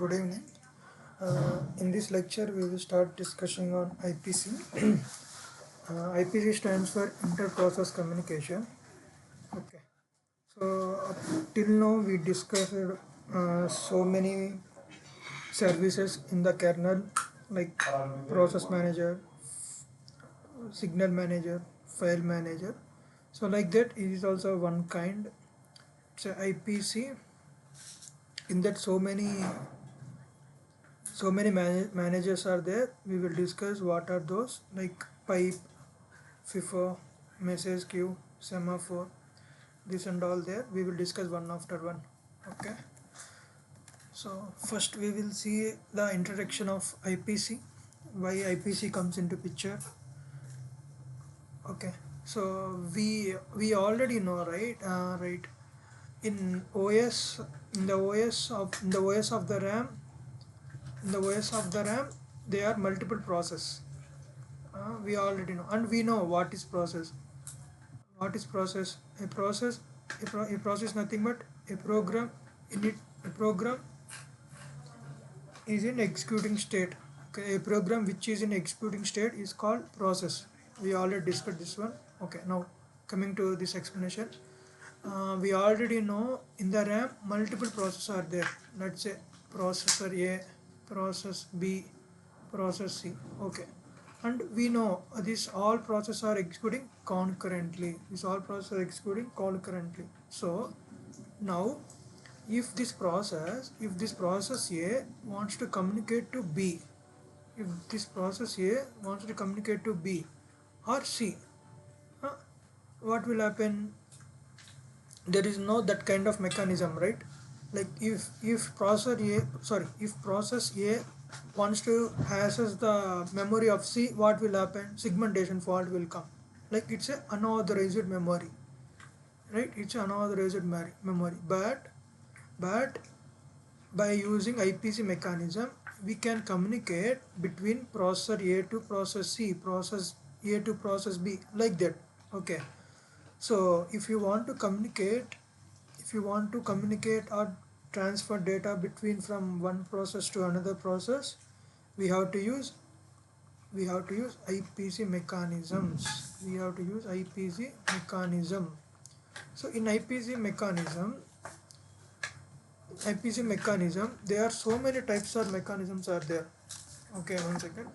Good evening. In this lecture, we will start discussing on IPC. IPC stands for Inter-Process Communication. Okay. So up till now, we discussed so many services in the kernel, like process manager, signal manager, file manager. So like that, it is also one kind. So IPC. In that, so many managers are there. We will discuss what are those, like pipe, FIFO, message queue, semaphore, this and all there. We will discuss one after one. Okay. So first we will see the introduction of IPC, why IPC comes into picture. Okay. So we already know, right? Right. In OS, in the OS of the RAM, there are multiple process. We already know, and we know what is process. What is process? A process, a process nothing but a program. In it, a program is in executing state. Okay, a program which is in executing state is called process. We already discussed this one. Okay, now coming to this explanation, we already know in the RAM multiple processes are there. Let's say processor A, process B, process C. Okay, and we know these all processes are executing concurrently. So now if this process A wants to communicate to B, if this process A wants to communicate to B or C, what will happen? There is no that kind of mechanism, right? Like if process A wants to access the memory of C, what will happen? Segmentation fault will come. Like it's a unauthorized memory, right? It's unauthorized memory. But by using IPC mechanism, we can communicate between processor A to process C, process A to process B, like that. Okay. So if you want to communicate or transfer data between from one process to another process, we have to use IPC mechanisms. So in IPC mechanism, there are so many types of mechanisms are there. Okay, 1 second.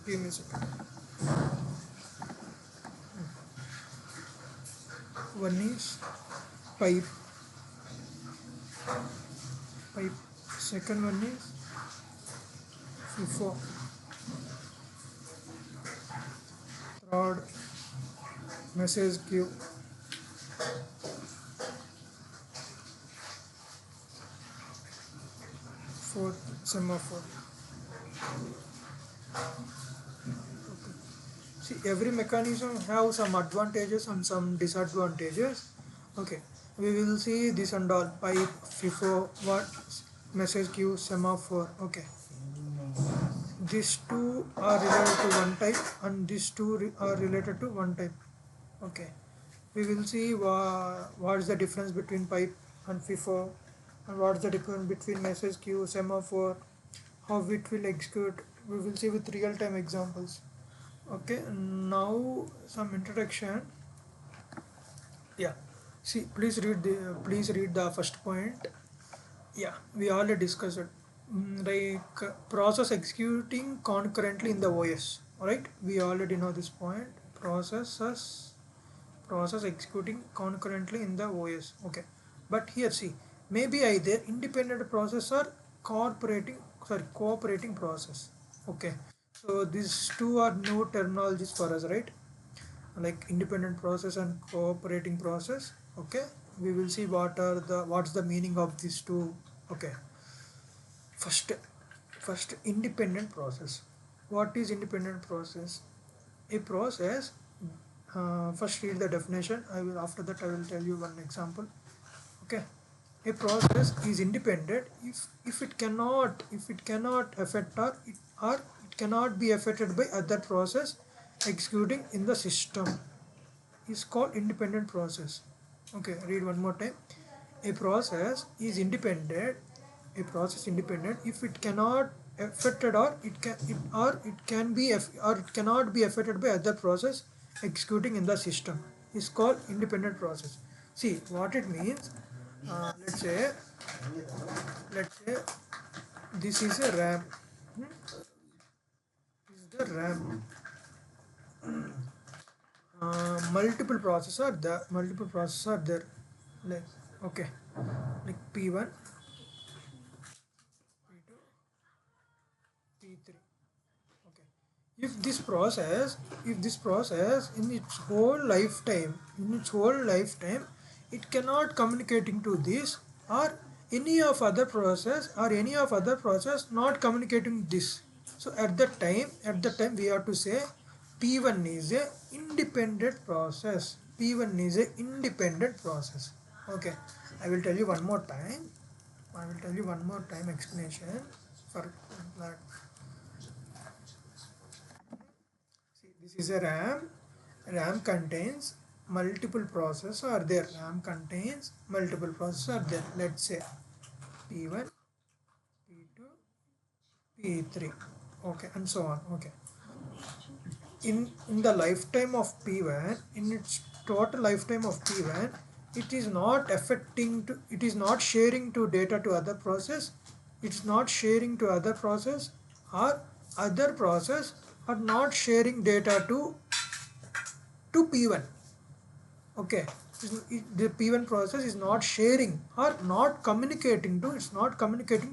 Give me a second. One is pipe. Second one is FIFO. Third, message queue. Fourth, semaphore. Okay. See, every mechanism have some advantages and some disadvantages. Okay, we will see this and all: pipe, FIFO, what, message queue, semaphore. Okay, these two are related to one type, and these two are related to one type. Okay, we will see what is the difference between pipe and FIFO, and what is the difference between message queue, semaphore, how it will execute. We will see with real-time examples. Okay, now some introduction. Yeah, see, please read the first point. Yeah, we already discussed it. Like process executing concurrently in the OS. Alright, we already know this point. Process executing concurrently in the OS. Okay, but here see, maybe either independent process or cooperating process. Okay, so these two are new terminologies for us, right? Like independent process and cooperating process. Okay, we will see what's the meaning of these two. Okay, first independent process. What is independent process? A process, first read the definition. After that I will tell you one example. Okay, a process is independent if it cannot affect or it cannot be affected by other process executing in the system, is called independent process. Okay, read one more time. A process is independent. A process independent if it cannot affected or it can be or it cannot be affected by other process executing in the system is called independent process. See what it means. Let's say this is a RAM. This is the RAM. Multiple processors are there. Like okay, like P1, P2, P3. Okay. If this process in its whole lifetime, it cannot communicating to this or any of other process not communicating this. So at the time we have to say P1 is a independent process. P1 is a independent process. Okay. I will tell you one more time. Explanation for that. See, this is a RAM. RAM contains multiple processors are there. RAM contains multiple processors are there. Let's say P1, P2, P3. Okay, and so on. Okay. In the lifetime of P1, in its total lifetime of P1, it is not sharing to data to other process. It's not sharing to other process or other process are not sharing data to P1. Okay, the P1 process is not sharing or not communicating to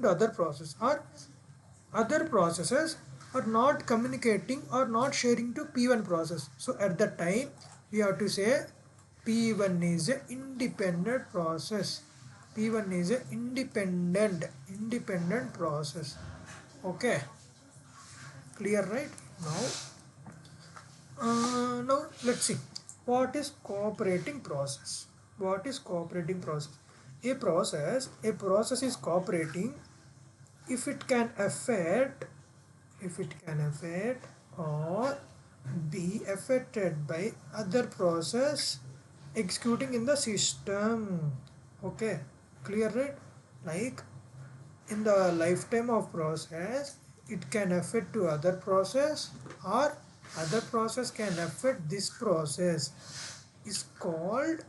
other process or other processes are not communicating or not sharing to P1 process. So at that time we have to say P1 is a independent process. P1 is a independent process. Okay, clear, right? Now let's see what is cooperating process. What is cooperating process? A process is cooperating if it can affect or be affected by other process executing in the system. Okay, clear, right? Like in the lifetime of process, it can affect to other process or other process can affect this process is called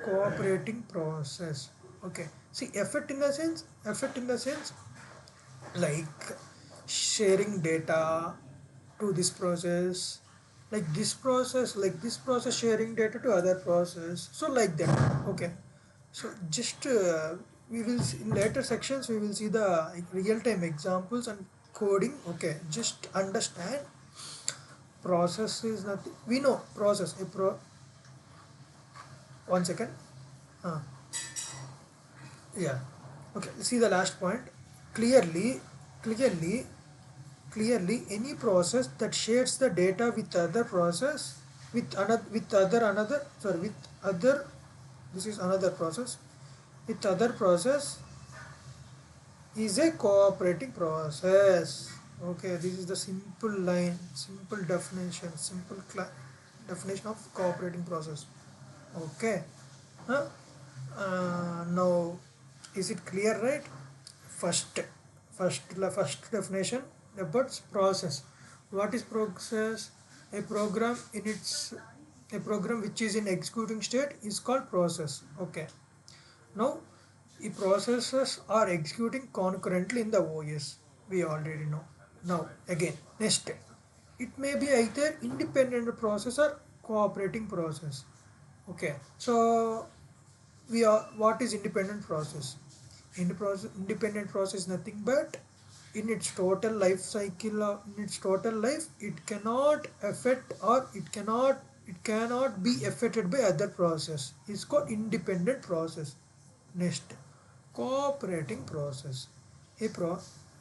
cooperating process. Okay, see effect in the sense like sharing data to this process, like this process sharing data to other process, so like that. Okay, so just we will see, in later sections we will see the real-time examples and coding. Okay, just understand process is nothing we know process a pro 1 second. uh, yeah, okay, see the last point clearly. Clearly clearly any process that shares the data with other process with another sorry with other this is another process with other process is a cooperating process. Okay, this is the simple definition, definition of cooperating process. Okay. Huh? Now, is it clear, right? First, first definition about process. What is process? A program in its a program which is in executing state is called process. Okay. Now, the processes are executing concurrently in the OS. We already know. Now, again, next, it may be either independent process or cooperating process. Okay, so we are what is independent process? Independent process is nothing but in its total life cycle, in its total life, it cannot affect or it cannot be affected by other process. It's called independent process. Next, cooperating process. A pro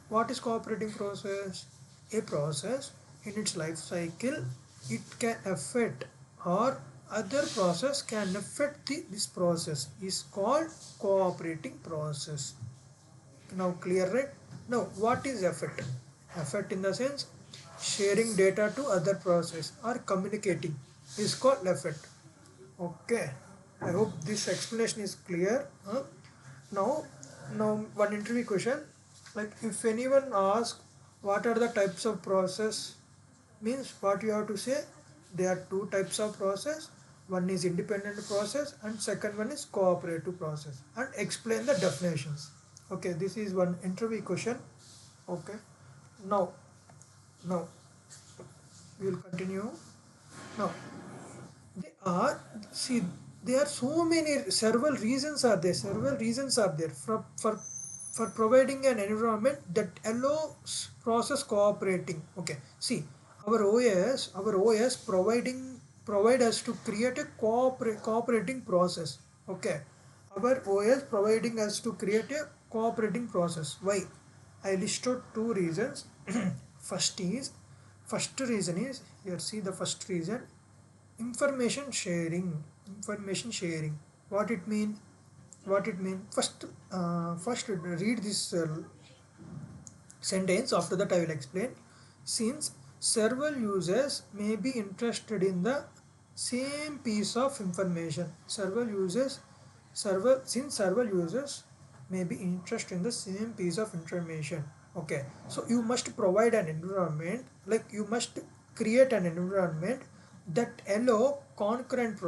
what is cooperating process? A process in its life cycle, it can affect or other process can affect this process is called cooperating process. Now clear, right? Now what is affect? Affect in the sense sharing data to other process or communicating is called affect. Okay. I hope this explanation is clear. Now, now one interview question, like if anyone asks what are the types of process, means what you have to say, there are two types of process. One is independent process and second one is cooperative process, and explain the definitions. Okay, this is one interview question. Okay, now, now we will continue. Now, they are, see, there are so many, several reasons are there, for providing an environment that allows process cooperating. Okay, see, our OS provide us to create a cooperating process. Okay, our OS providing us to create a cooperating process. Why? I listed two reasons. first is First reason is, here see the first reason, information sharing. What it mean? First read this sentence. After that I will explain. Since several users may be interested in the same piece of information, since several users may be interested in the same piece of information. Okay, so you must provide an environment, like you must create an environment that allow concurrent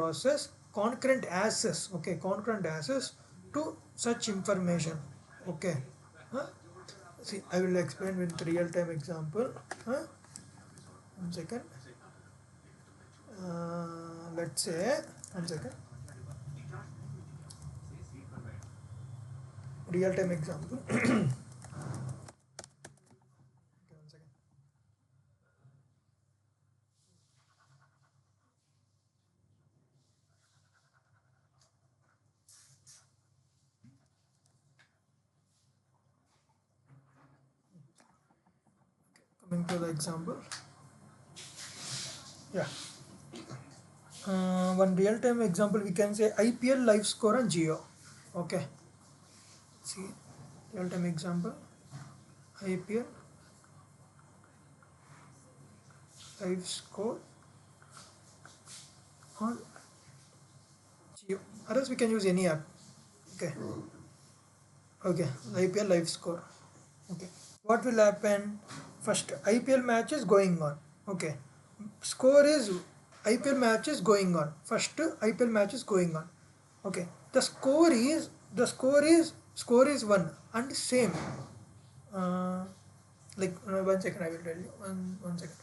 access. Okay, concurrent access to such information. Okay. Huh? See, I will explain with real-time example. Huh? 1 second. Let's say 1 second. Real-time example. Okay, 1 second. Coming to the example. Yeah. One real-time example, we can say IPL live score and Geo. Okay. See, real-time example. IPL live score on Geo. Or else we can use any app. Okay. Okay. IPL live score. Okay. What will happen? First, IPL match is going on. Okay. Score is, IPL match is going on. First IPL match is going on. Okay. The score is 1 and same. Like 1 second, I will tell you. One second.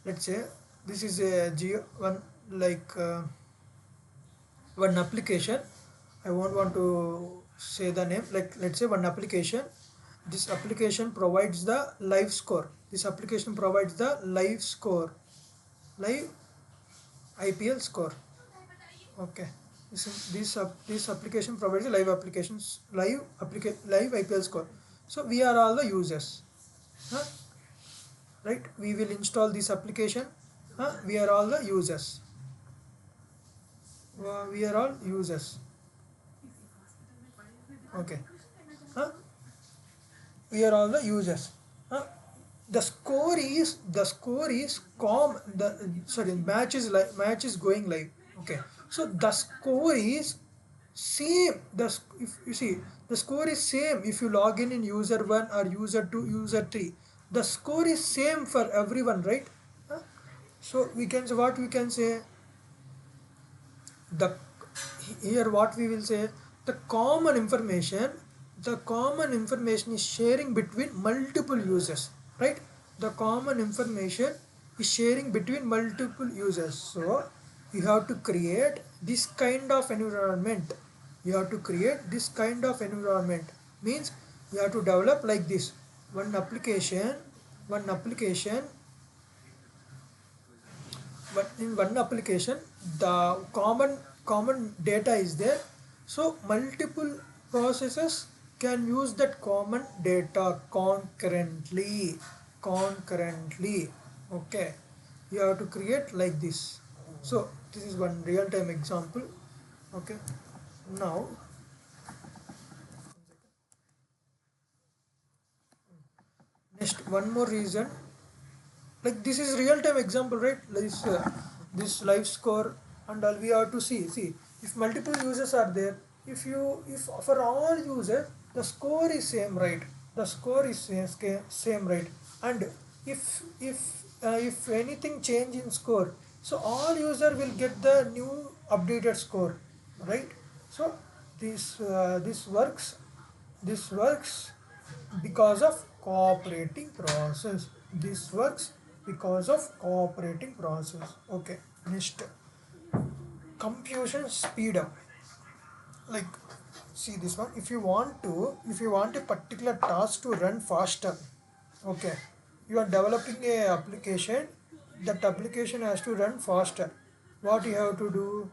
Let's say this is a geo one, like one application. I won't want to say the name. Like let's say one application. This application provides the live score. This application provides the live score, live IPL score. Okay. This application provides the live IPL score. So we are all the users. Huh? Right? We will install this application. Huh? We are all the users. We are all users. Okay. Huh? We are all the users. Huh? The score is match is going live. Okay, so the score is same. If you see, the score is same if you log in user 1 or user 2, user 3. The score is same for everyone, right? Huh? So we can say, what we can say, the here what we will say, the common information is sharing between multiple users, right? The common information is sharing between multiple users. So you have to create this kind of environment. Means you have to develop like this. One application but in one application, the common data is there. So multiple processes can use that common data concurrently. Okay, you have to create like this. So this is one real-time example. Okay, now next, one more reason, like this is real time example, right? This live score and all we have to see If multiple users are there, if for all users the score is same, right? The score is same, right? And if anything change in score, so all user will get the new updated score, right? So this works because of cooperating process. This works because of cooperating process. Okay, next, computation speed up. Like, see this one, if you want a particular task to run faster, okay, you are developing a application, that application has to run faster. What you have to do,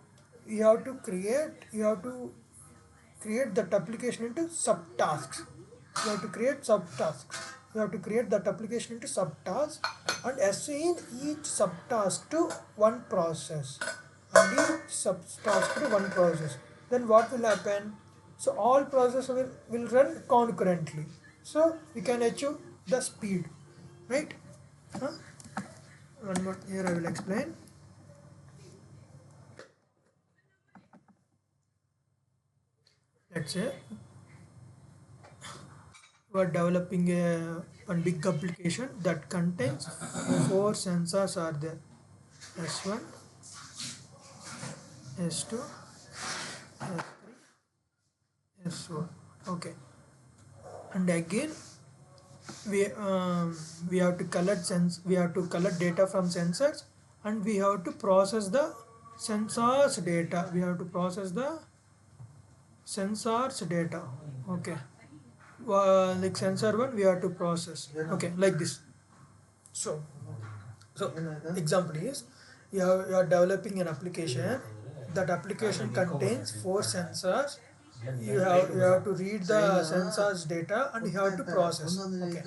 you have to create that application into subtasks. You have to create that application into subtasks and assign each subtask to one process, and each subtask to one process. Then what will happen? So all processes will run concurrently. So we can achieve the speed, right? Huh? One more here I will explain. Let's say we are developing one big application that contains four sensors are there: S1, S2, S3, S4. Okay, and again we we have to collect data from sensors, and we have to process the sensors data. We have to process the sensors data. Okay, like sensor one we have to process. Okay, like this. So So, example is you are developing an application. That application contains four sensors. You have to read the sensors data and you have to process. Okay.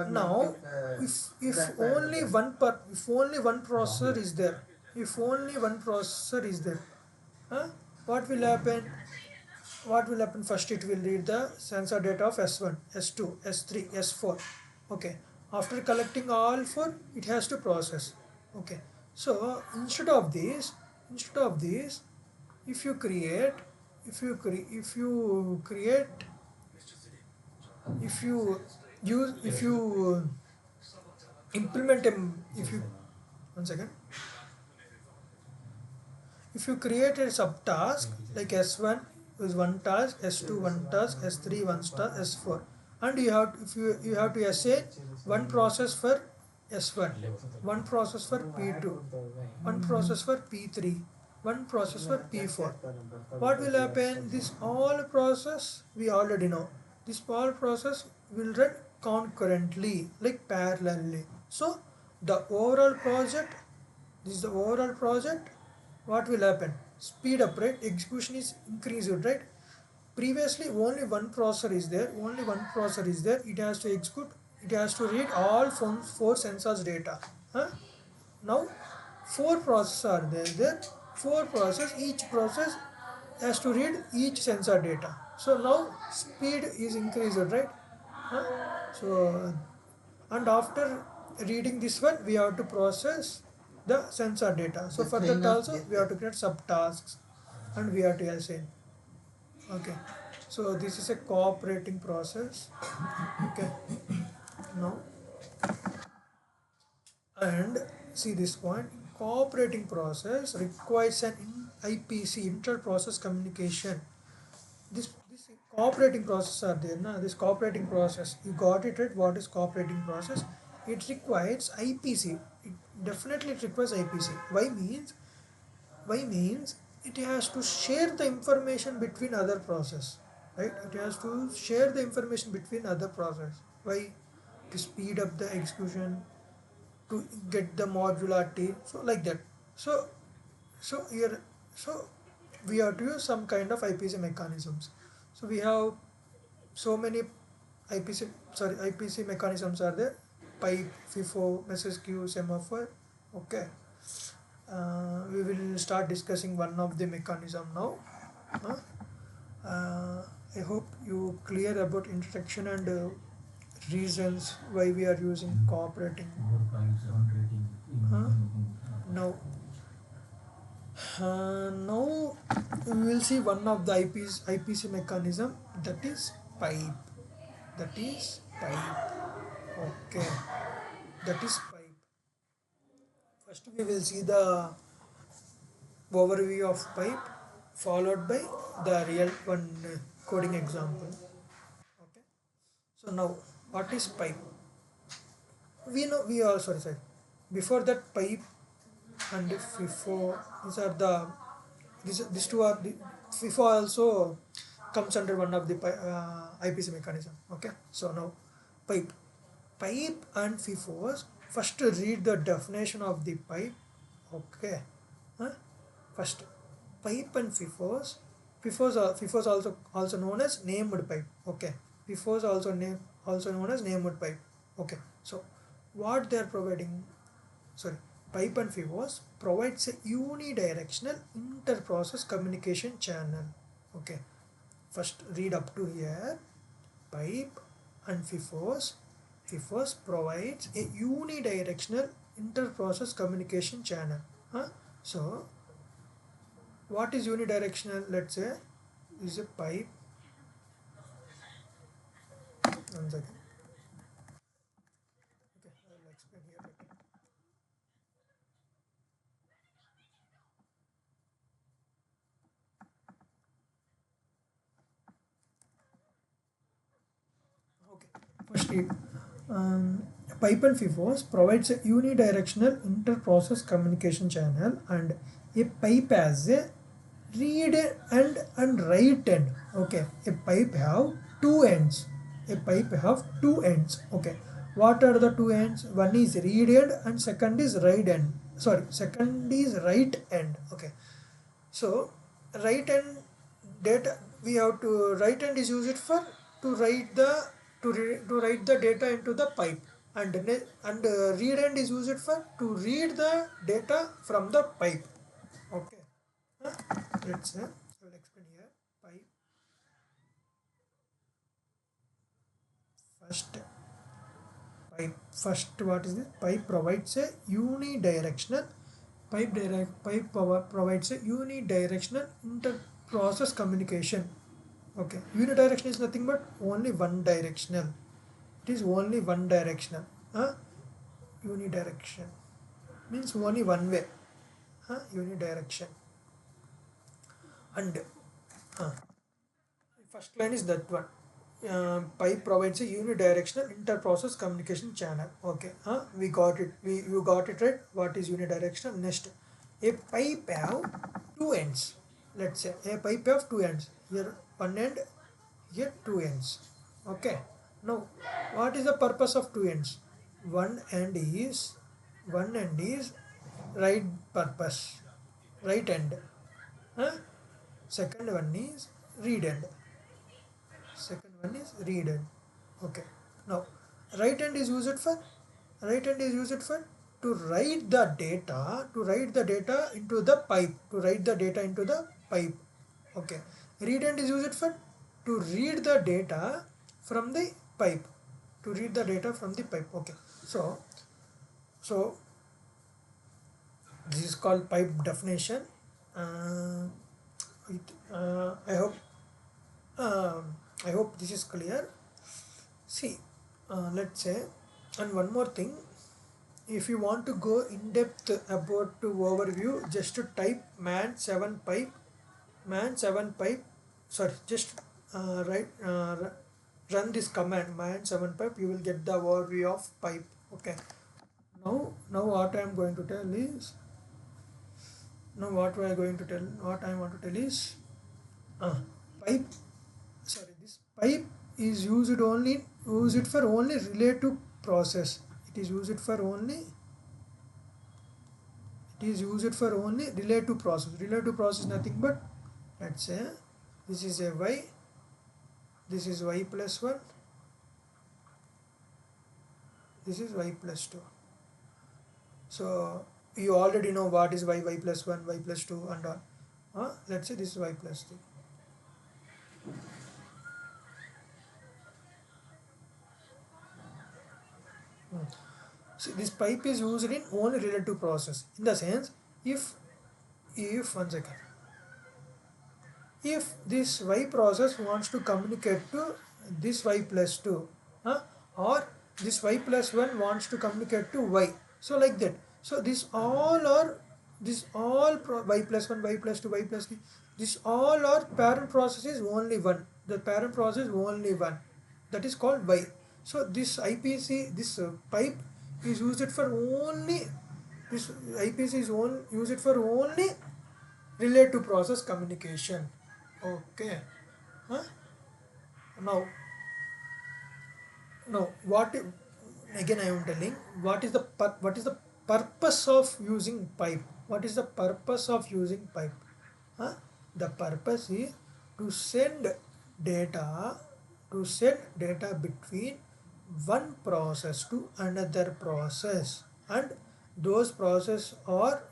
Now, if only one processor is there, huh, what will happen? First? It will read the sensor data of S1, S2, S3, S4. Okay, after collecting all four, it has to process. Okay, so instead of this, if you create if you cre- if you use if you implement a if you one second if you create a subtask like S1 is one task, S2 one task, S3 one task, S4, and you have to assign one process for S1, one process for P2, one process for P3, one process for P4. What will happen? This all process we already know. This all process will run concurrently, like parallelly. So the overall project, this is the overall project. What will happen? Speed up, right? Execution is increased, right? Previously only one processor is there. It has to execute. It has to read all four sensors data. Huh? Now four processors are there. Four process. Each process has to read each sensor data. So now speed is increased, right? Huh? So, and after reading this one, we have to process the sensor data. So for that also we have to create subtasks and we have to assign. Okay, so this is a cooperating process. Okay, now, and see this point, cooperating process requires an IPC, inter-process communication. This cooperating process are there na? This cooperating process, you got it right? What is cooperating process? It requires IPC. It definitely it requires IPC. Why means it has to share the information between other process, right? It has to share the information between other process. Why? To speed up the execution, to get the modularity, so like that. So so here so we have to use some kind of IPC mechanisms. So we have so many IPC mechanisms are there: pipe, FIFO, message queue, semaphore. Okay, we will start discussing one of the mechanism now. Huh? I hope you clear about introduction and reasons why we are using cooperating. Huh? No. Now we will see one of the IPC mechanism, that is pipe. That is pipe. Okay, that is pipe. First we will see the overview of pipe, followed by the real one coding example. Okay. So now, what is pipe? We know we are sorry. Before that, pipe and FIFO, these are the these two are the FIFO also comes under one of the IPC mechanism. Okay. So now, pipe and FIFOs. First, read the definition of the pipe. Okay. Huh? First, pipe and FIFOs. FIFOs also known as named pipe. Okay. FIFOs also known as named pipe. Okay. So what they are providing? Sorry, pipe and FIFOs provides a unidirectional inter-process communication channel. Okay. First, read up to here. Pipe and FIFOs provides a unidirectional inter-process communication channel. Huh? So what is unidirectional? Let's say is a pipe. One second. Okay, I'll explain here better. Okay. Firstly, pipe and FIFOs provides a unidirectional inter-process communication channel, and a pipe has a read and write end. Okay, a pipe have two ends. A pipe have two ends. Okay, what are the two ends? One is read end and second is write end. Sorry, second is write end. Okay, so write end data, we have to write end is used for to write the to write the data into the pipe, and read end is used for to read the data from the pipe. Okay. Huh? Let's say I will explain here. Pipe first. First, what is this? Pipe provides a unidirectional provides a unidirectional inter-process communication. Okay, unidirectional is nothing but only one directional. It is only one directional. Huh? Unidirection means only one way. Huh? Unidirection. And uh, first line is that one. Pipe provides a unidirectional inter-process communication channel. Okay, we got it. You got it right. What is unidirectional? Next, a pipe have two ends. Let's say a pipe have two ends. Here one end, here two ends. Okay. Now, what is the purpose of two ends? One end is right purpose, right end. Huh? Second one is read end. Second one is read end. Okay. Now, right hand is used for right hand is used for to write the data into the pipe. To write the data into the pipe. Okay. Read hand is used for to read the data from the pipe. To read the data from the pipe. Okay. So this is called pipe definition. Uh, I hope I hope this is clear. See, let's say, and one more thing, if you want to go in depth about to overview, just to type man7pipe, sorry, just run this command man7pipe, you will get the overview of pipe. Okay. Now what I am going to tell is, what I want to tell is, pipe, sorry, this pipe is used for only relative process. It is used for only relative process. Relative process is nothing but, let's say, this is a y, this is y plus 1, this is y plus 2. So you already know what is y plus 1, y plus 2 and all. Let's say this is y plus 3. See, this pipe is used in only relative process. In the sense, if if one second, if this y process wants to communicate to this y plus 2, or this y plus 1 wants to communicate to y, so like that. So this all are, y plus 1, y plus 2, y plus 3, this all are parent process is only one, the parent process is only one, that is called y. So this IPC, this pipe is used for only, this IPC is used for only relate to process communication. Okay. Huh? Now, what again I am telling, what is the what is the purpose of using pipe? What is the purpose of using pipe? Huh? The purpose is to send data, between one process to another process, and those process are,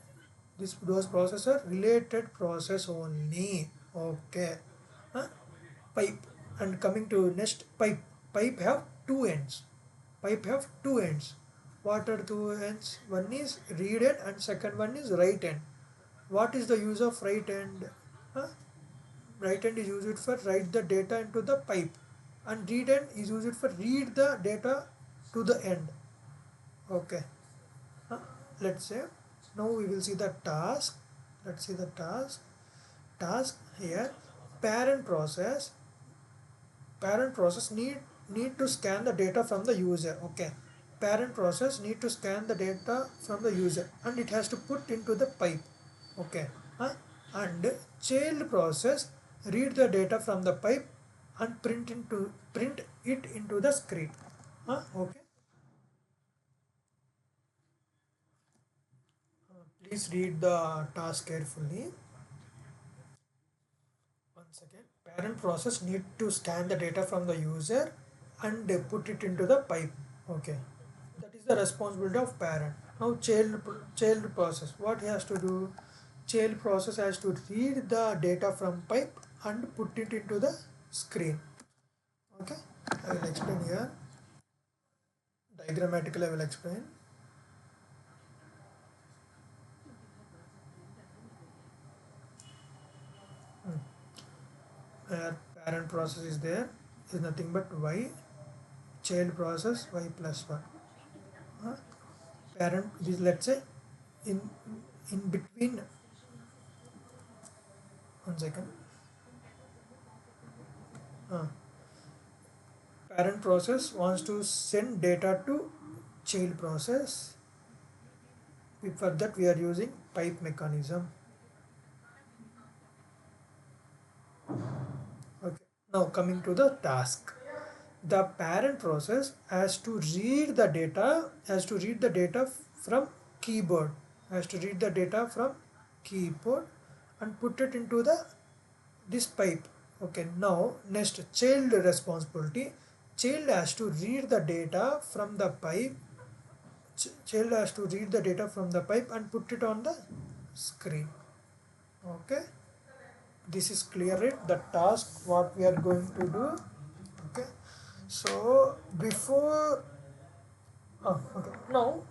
those process are related process only. Okay. Huh? Pipe. And coming to next, pipe have two ends. What are two ends? One is read end and second one is write end. What is the use of right end? Huh? Right end is used for write the data into the pipe, and read end is used for read the data to the end. Okay. Huh? Let's say now we will see the task. Let's see the task here. Parent process need to scan the data from the user. Okay, parent process need to scan the data from the user and it has to put into the pipe. Okay. Huh? And child process read the data from the pipe and print it into the screen. Okay. Please read the task carefully. Once again, parent process need to scan the data from the user and they put it into the pipe. Okay, that is the responsibility of parent. Now child process, what he has to do? Child process has to read the data from pipe and put it into the screen. Okay, I will explain here. Diagrammatically I will explain. Parent process is there, is nothing but y. Child process y plus 1. Parent, this, let's say in between, one second. Parent process wants to send data to child process. For that we are using pipe mechanism. Okay. Now coming to the task. The parent process has to read the data, from keyboard, and put it into this pipe. Okay, now next, child responsibility. Child has to read the data from the pipe. And put it on the screen. Okay, this is clear, right? The task what we are going to do. Okay, so before okay, now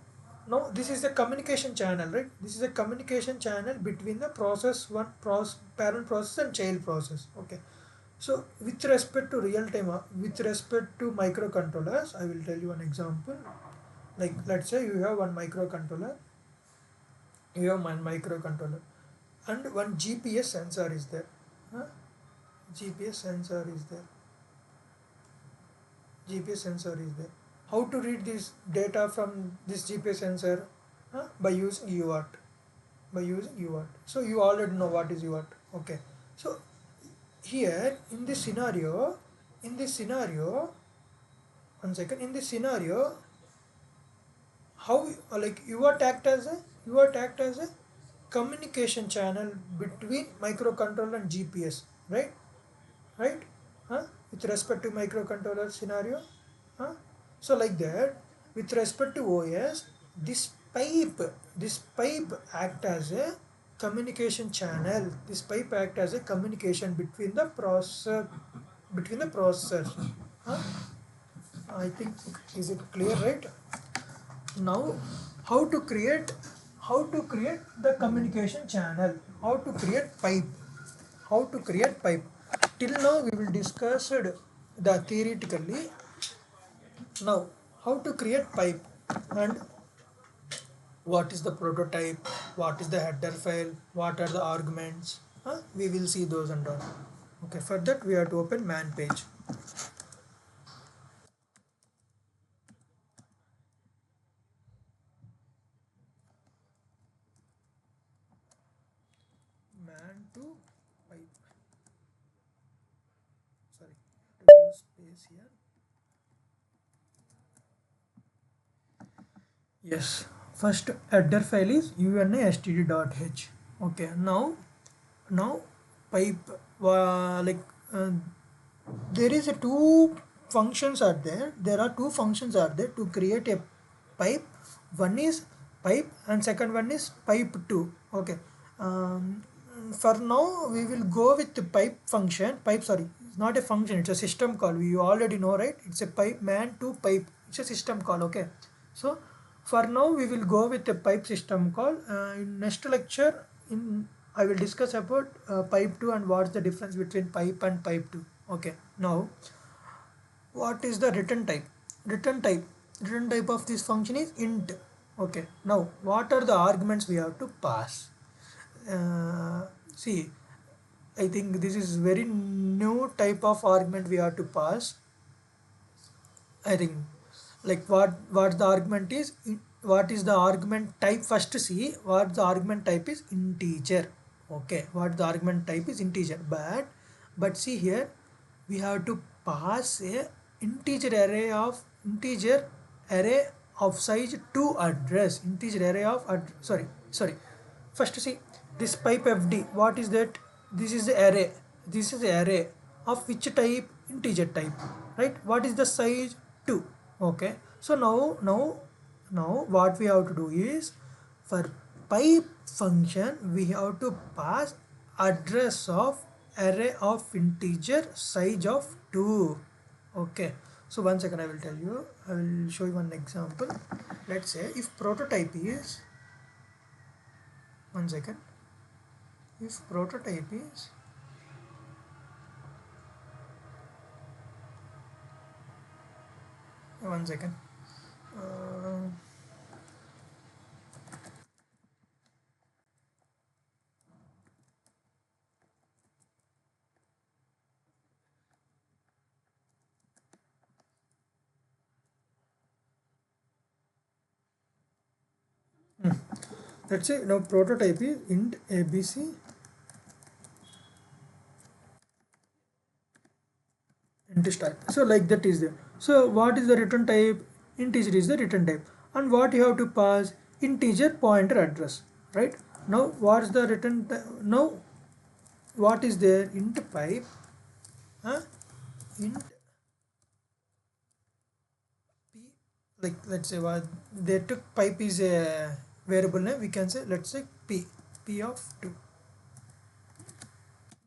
this is the communication channel, right? This is a communication channel between the parent process and child process. Okay, so with respect to real time, with respect to microcontrollers, I will tell you an example. Like, let's say you have one microcontroller, and one GPS sensor is there. Huh? GPS sensor is there. How to read this data from this GPS sensor? By using UART. So you already know what is UART. Okay. So here in this scenario, one second, in this scenario, how, like, UART act as a communication channel between microcontroller and GPS, right? Right? With respect to microcontroller scenario. So like that, with respect to OS, this pipe act as a communication channel. This pipe act as a communication between the processors. I think, is it clear, right? Now, how to create how to create the communication channel, how to create pipe, how to create pipe. Till now we will discuss the theoretically. Now how to create pipe and what is the prototype, what is the header file, what are the arguments, we will see those and all. Okay, for that we have to open man page. Man to pipe, sorry, to use space here. Yes, first header file is unistd.h. Okay, now pipe, like there is a two functions are there. There are two functions are there to create a pipe. One is pipe and second one is pipe 2. Okay. Um, for now we will go with the pipe function. Pipe, sorry, it's not a function. It's a system call. We already know, right? It's a pipe man to pipe. It's a system call. Okay. So for now we will go with the pipe system call. In next lecture, I will discuss about pipe 2 and what's the difference between pipe and pipe 2. Okay, now what is the return type? Return type of this function is int. Okay, now what are the arguments we have to pass? See, I think this is very new type of argument we have to pass. I think, like, what the argument is, what is the argument type. First see what the argument type is, integer. Okay, what the argument type is, integer. But see here, we have to pass a integer array of size to address, integer array of sorry, first see this pipe fd. What is that? This is the array. This is the array of which type? Integer type, right? What is the size? 2. Okay, so now what we have to do is, for pipe function we have to pass address of array of integer size of 2. Okay, so one second, I will tell you, I will show you one example. Let's say if prototype is, one second, if prototype is, one second, uh, let's say now prototype is int abc int type. So like that is there. So what is the return type? Integer is the return type. And what you have to pass? Integer pointer address, right? Now what's the return now what is there? Int pipe, int p, like let's say what they took, pipe is a variable name, we can say, let's say p of 2.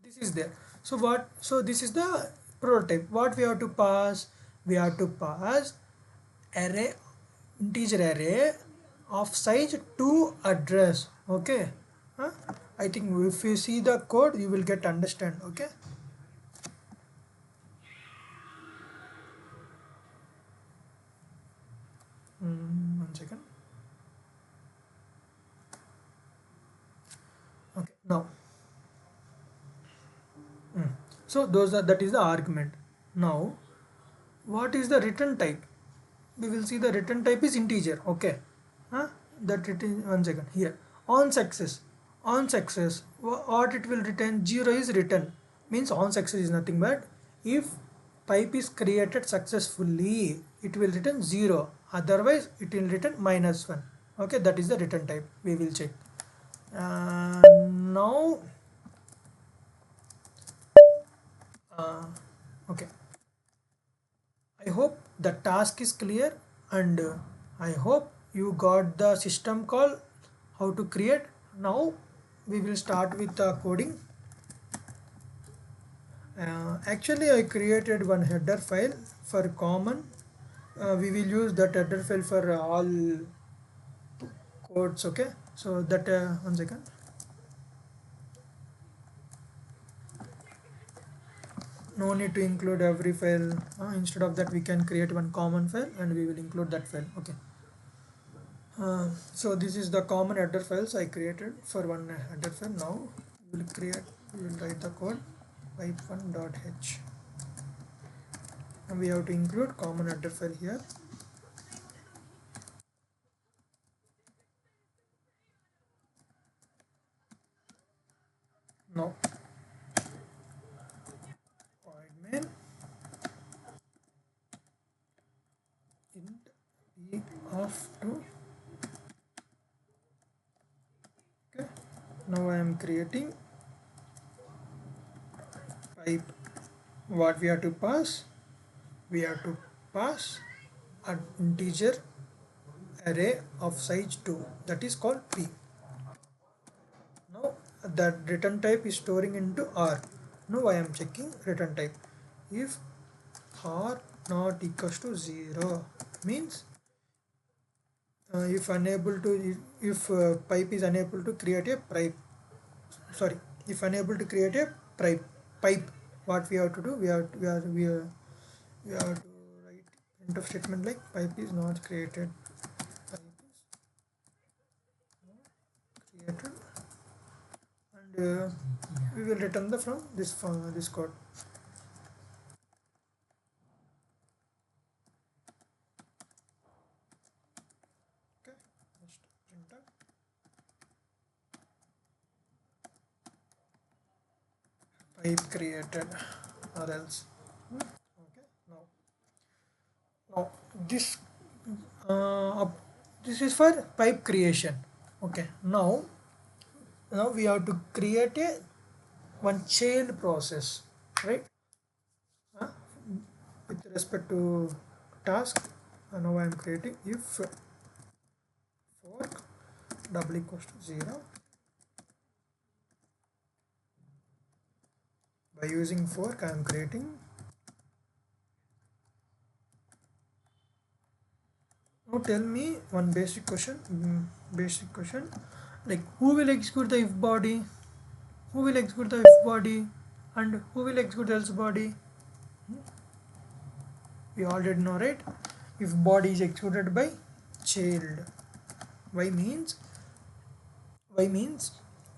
This is there. So what, so this is the prototype. What we have to pass? We have to pass array, integer array of size to address. Okay, I think if you see the code you will get understand. Okay, one second. Okay, now so that is the argument. Now what is the return type? We will see the return type is integer. Okay, that return, one second, here, on success, what it will return? 0 is written, means on success is nothing but if pipe is created successfully it will return 0, otherwise it will return -1. Okay, that is the return type. We will check. Now okay, I hope the task is clear, and I hope you got the system call, how to create. Now we will start with the coding. Actually I created one header file for common. We will use that header file for all codes. Okay, So that one second. No need to include every file. Instead of that, we can create one common file and we will include that file. Okay. So this is the common header files I created for one header file. Now we will write the code pipe1.h, and we have to include common header file here. Now void main int p of 2. Okay. Now I am creating pipe. What we have to pass? We have to pass an integer array of size 2, that is called p. Now that return type is storing into R. Now I am checking return type. If R not equals to 0 means if pipe is unable to create a pipe, sorry, if unable to create a pipe, what we have to do, we have to write printf statement like pipe is not created, pipe is not created, and we will return the from this code. Okay, next printf pipe created or else. Okay, now this this is for pipe creation. Okay, now we have to create a one child process, right? uh, with respect to task. Now I am creating if fork double equals to 0. By using fork I am creating. Now tell me one basic question, like who will execute the if body, who will execute the if body, and who will execute else body? We already know, right? If body is executed by child. Why means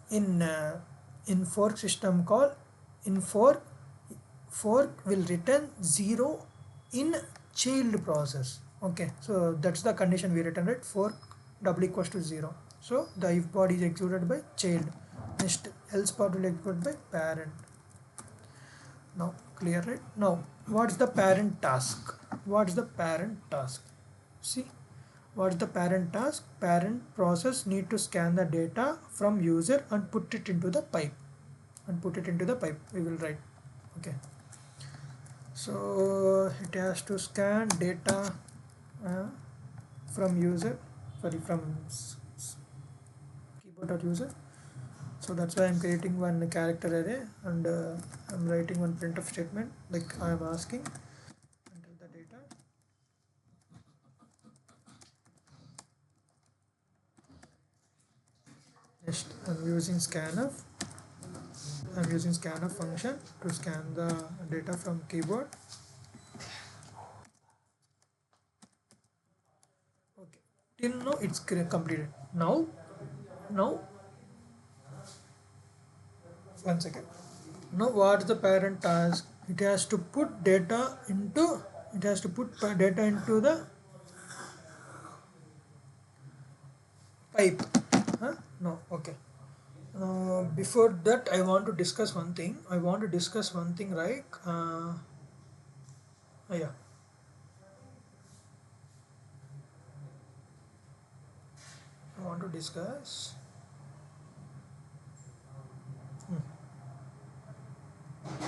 in fork system call, in fork will return 0 in child process. Okay, so that's the condition we written, right? Fork double equals to 0. So the if body is executed by child. Next else part will execute by parent. Now clear, right? Now what's the parent task? See, what's the parent task? Parent process need to scan the data from user and put it into the pipe. We will write. Okay, so it has to scan data uh, from user, sorry, from keyboard.user. So that's why I'm creating one character array, and I'm writing one printf statement like I am asking enter the data. Next I'm using scanf. I'm using scanf function to scan the data from keyboard. Okay, till now it's completed. Now one second. Now what's the parent task? It has to put data into the pipe. Huh? No, okay. Before that I want to discuss one thing. Right? Yeah. I want to discuss.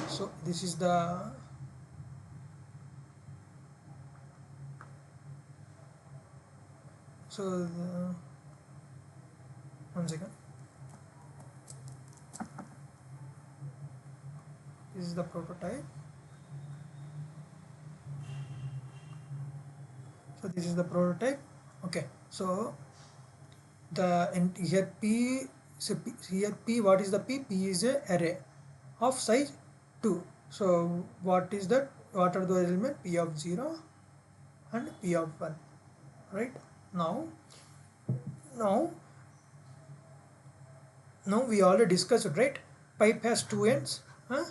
So this is the one second. This is the prototype. So this is the prototype. Okay, so here P, so here P, what is the P? P is a array of size 2. So what is that? What are those elements? P of 0 and P of 1, right? Now, now, now we already discussed, right? Pipe has two ends, huh?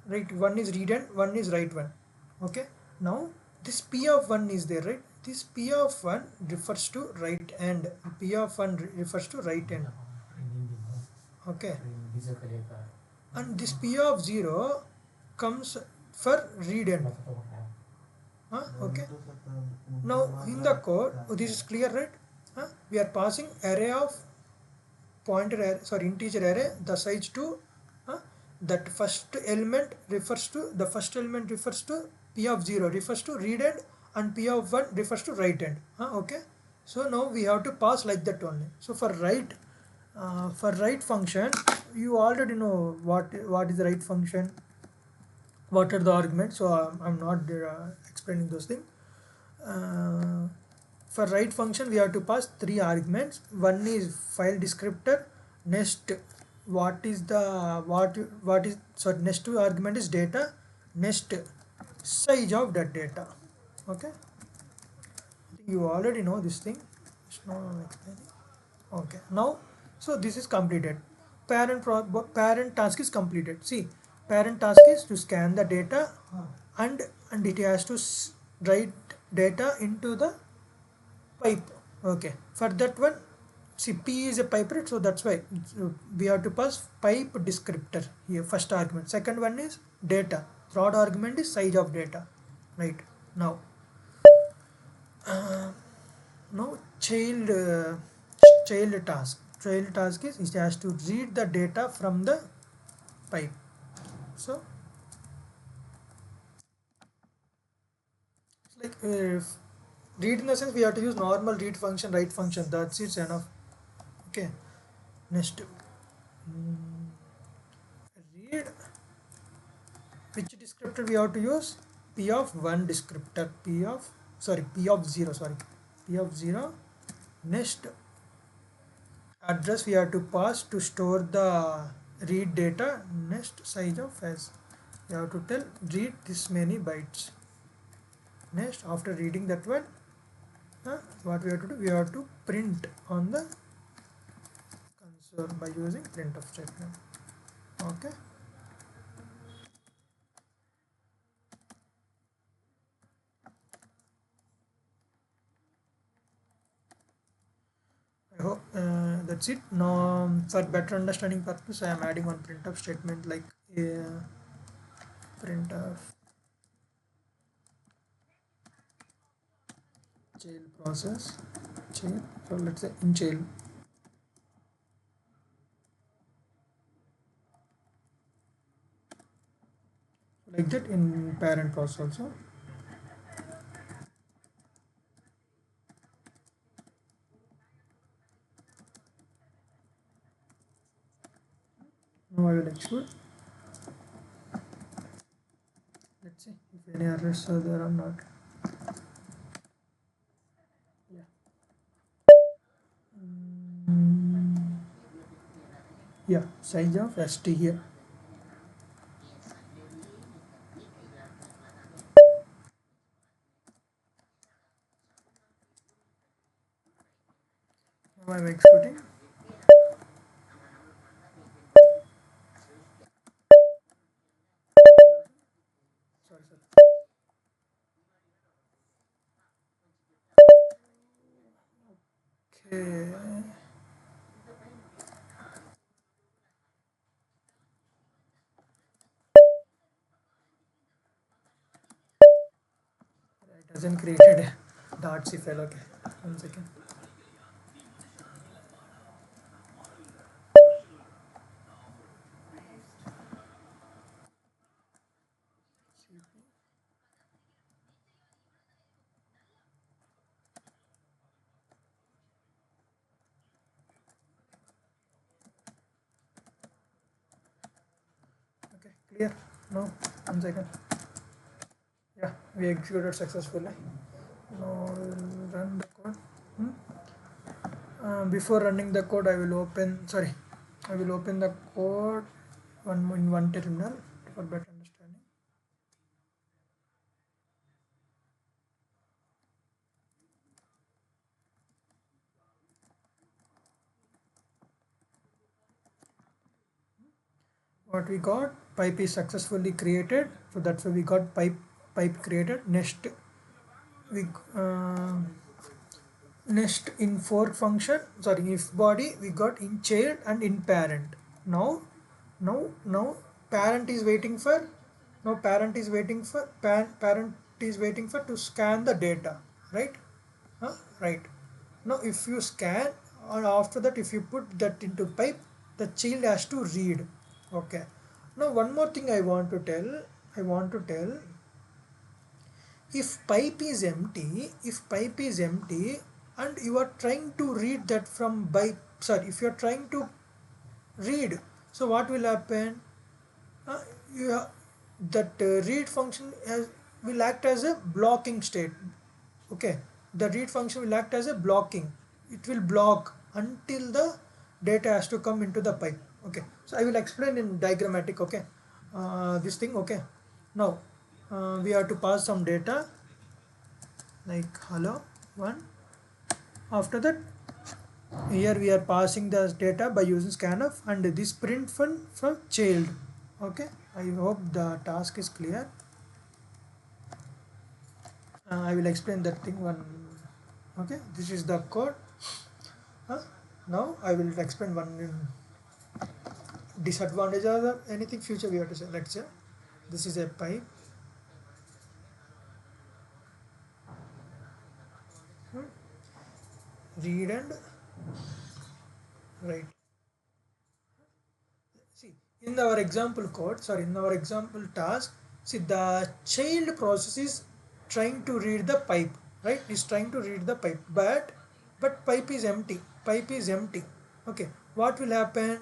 Right? One is read end, one is write one. Okay. Now this P of 1 is there, right? This P of 1 refers to right end. P of 1 refers to right end. Okay. And this P of 0 comes for read end. Huh? Okay. Now in the code, this is clear, right? Huh? We are passing array of pointer array, sorry, integer array, the size 2. That first element refers to P of 0 refers to read end, and P of 1 refers to write end. Okay. So now we have to pass like that only. So for write function, you already know what is the write function, what are the arguments. So I'm not explaining those things. For write function, we have to pass three arguments. One is file descriptor. Next, next two argument is data. Next, size of that data. Okay. You already know this thing. Okay. Now, so this is completed. Parent task is completed. See, parent task is to scan the data, and it has to write data into the pipe. Okay. For that one, see, P is a pipe, right? So that's why we have to pass pipe descriptor here, first argument. Second one is data. Third argument is size of data. Right. Now, now child task. Child task is it has to read the data from the pipe. So it's like read in the sense we have to use normal read function, write function. That's it's enough. Okay. Next, read. Which descriptor we have to use? P of 1 descriptor. P of 0. Sorry, P of 0. Next, address we have to pass to store the read data. Next, size of as you have to tell read this many bytes. Next, after reading that one, what we have to do? We have to print on the console by using printf statement. Okay. I hope that's it. Now, for better understanding purpose, I am adding one printf statement like printf child process child. So let's say in child. Like that in parent process also. Now I will execute. Let's see if any errors are there or not. Yeah. Yeah, size of ST here. Now I'm executing. Sorry. Okay. It hasn't created a .c file. Okay, 1 second. Okay, clear. Now 1 second. Yeah, we executed successfully. Now we'll run the code. Before running the code, I will open the code in one terminal for better understanding. What we got, pipe is successfully created, so that's why we got pipe created. Next we next in fork function, if body, we got in child and in parent. Now parent is waiting for parent is waiting for to scan the data, right? Right. Now if you scan, or after that if you put that into pipe, the child has to read. Okay. Now one more thing I want to tell, if pipe is empty and you are trying to read that from if you are trying to read, so what will happen? uh, you ha- that read function will act as a blocking state. Okay, the read function will act as a blocking. It will block until the data has to come into the pipe. Okay, so I will explain in diagrammatic. Okay, this thing. Okay, now we have to pass some data like hello one. After that, here we are passing the data by using scanf and this print from child. Okay, I hope the task is clear. I will explain that thing one. Okay, this is the code. Now I will explain one disadvantage or anything future we have to say. Let's say this is a pipe. Read and write. See, in our example code, in our example task, see the child process is trying to read the pipe, right? Is trying to read the pipe, but pipe is empty. Pipe is empty. Okay, what will happen?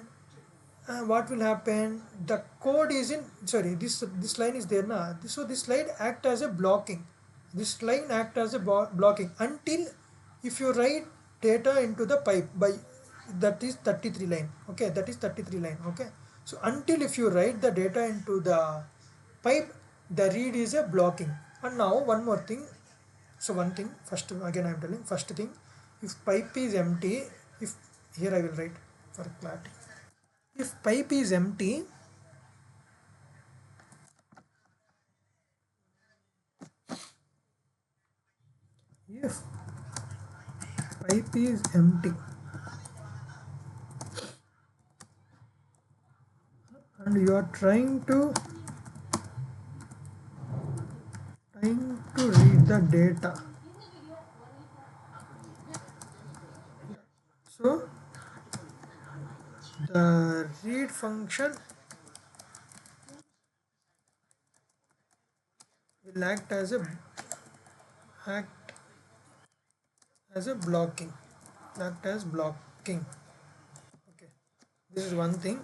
The code is in this line is there now. So this line act as a blocking. This line act as a blocking until if you write data into the pipe by that is 33 line. Okay, that is 33 line. Okay, so until if you write the data into the pipe, the read is a blocking. And now one more thing. So one thing first, again I am telling first thing, if pipe is empty, if here I will write for clarity. If pipe is empty, if pipe is empty and you are trying to read the data, so the read function will act as a blocking, act as blocking. Okay, this is one thing.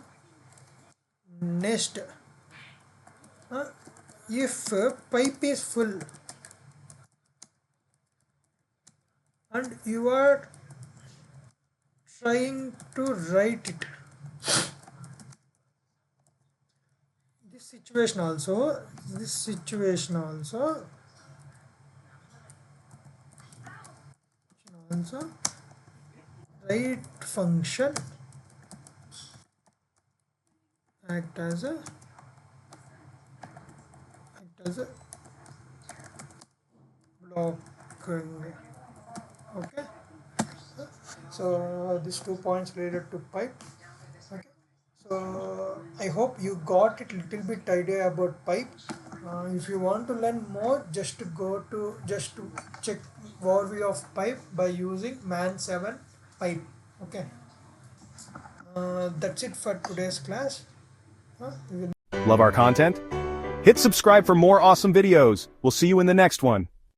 Next, if pipe is full and you are trying to write it, this situation also write function act as a blocking. Okay, so these 2 points related to pipe. Okay, so I hope you got it little bit idea about pipe. If you want to learn more, just to check overview of pipe by using man 7 pipe. Okay, that's it for today's class. We will Love our content? Hit subscribe for more awesome videos. We'll see you in the next one.